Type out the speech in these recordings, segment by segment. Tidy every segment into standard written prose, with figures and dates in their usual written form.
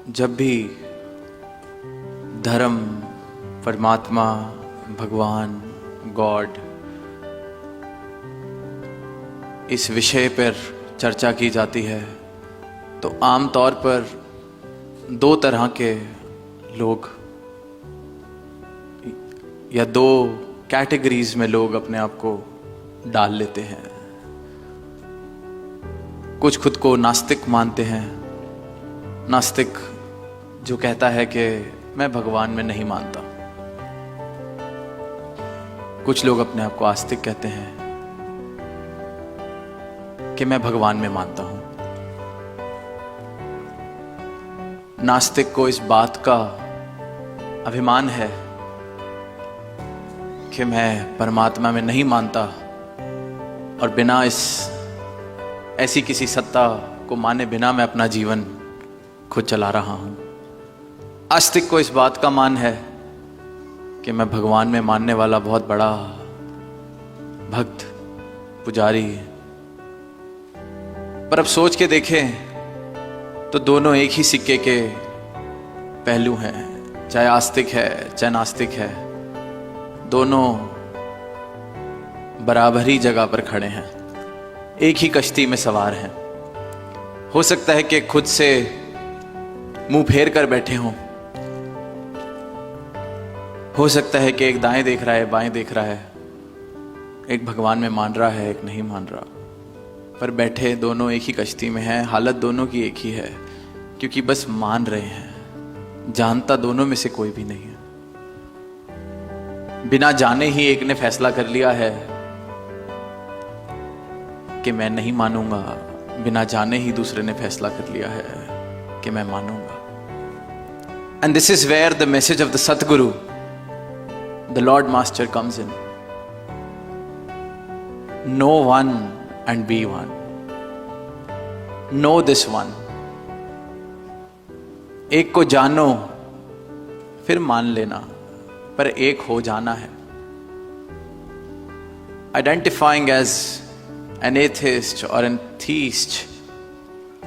जब भी धर्म, परमात्मा, भगवान, गॉड इस विषय पर चर्चा की जाती है तो आम तौर पर दो तरह के लोग या दो कैटेगरीज में लोग अपने आप को डाल लेते हैं। कुछ खुद को नास्तिक मानते हैं। नास्तिक जो कहता है कि मैं भगवान में नहीं मानता। कुछ लोग अपने आप को आस्तिक कहते हैं कि मैं भगवान में मानता हूं। नास्तिक को इस बात का अभिमान है कि मैं परमात्मा में नहीं मानता और बिना ऐसी किसी सत्ता को माने बिना मैं अपना जीवन खुद चला रहा हूं। आस्तिक को इस बात का मान है कि मैं भगवान में मानने वाला बहुत बड़ा भक्त, पुजारी। पर अब सोच के देखें तो दोनों एक ही सिक्के के पहलू हैं। चाहे आस्तिक है चाहे नास्तिक है, दोनों बराबर ही जगह पर खड़े हैं, एक ही कश्ती में सवार हैं। हो सकता है कि खुद से मुंह फेर कर बैठे हों। हो सकता है कि एक दाएं देख रहा है, बाएं देख रहा है, एक भगवान में मान रहा है, एक नहीं मान रहा, पर बैठे दोनों एक ही कश्ती में हैं। हालत दोनों की एक ही है, क्योंकि बस मान रहे हैं। जानता दोनों में से कोई भी नहीं है। बिना जाने ही एक ने फैसला कर लिया है कि मैं नहीं मानूंगा, बिना जाने ही दूसरे ने फैसला कर लिया है कि मैं मानूंगा। And this is where the message of the Satguru, the lord master comes in. Know one and be one. Know this one. एक को जानो फिर मान लेना, पर एक हो जाना है। Identifying as an atheist or an theist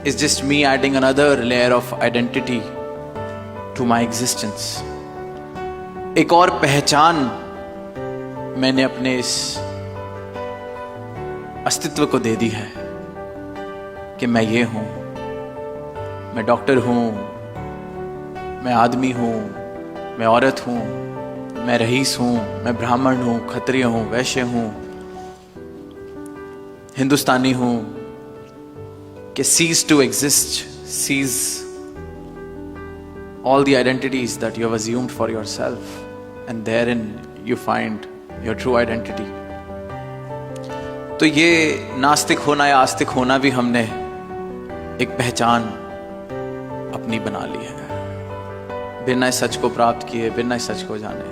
is just me adding another layer of identity to my existence. एक और पहचान मैंने अपने इस अस्तित्व को दे दी है कि मैं ये हूं, मैं डॉक्टर हूं, मैं आदमी हूं, मैं औरत हूं, मैं रईस हूं, मैं ब्राह्मण हूं, क्षत्रिय हूं, वैश्य हूं, हिंदुस्तानी हूं। कि cease to exist, cease all the identities that you have assumed for yourself, and therein you find your true identity. तो ये नास्तिक होना या आस्तिक होना भी हमने एक पहचान अपनी बना ली है, बिना इस सच को प्राप्त किए, बिना इस सच को जाने।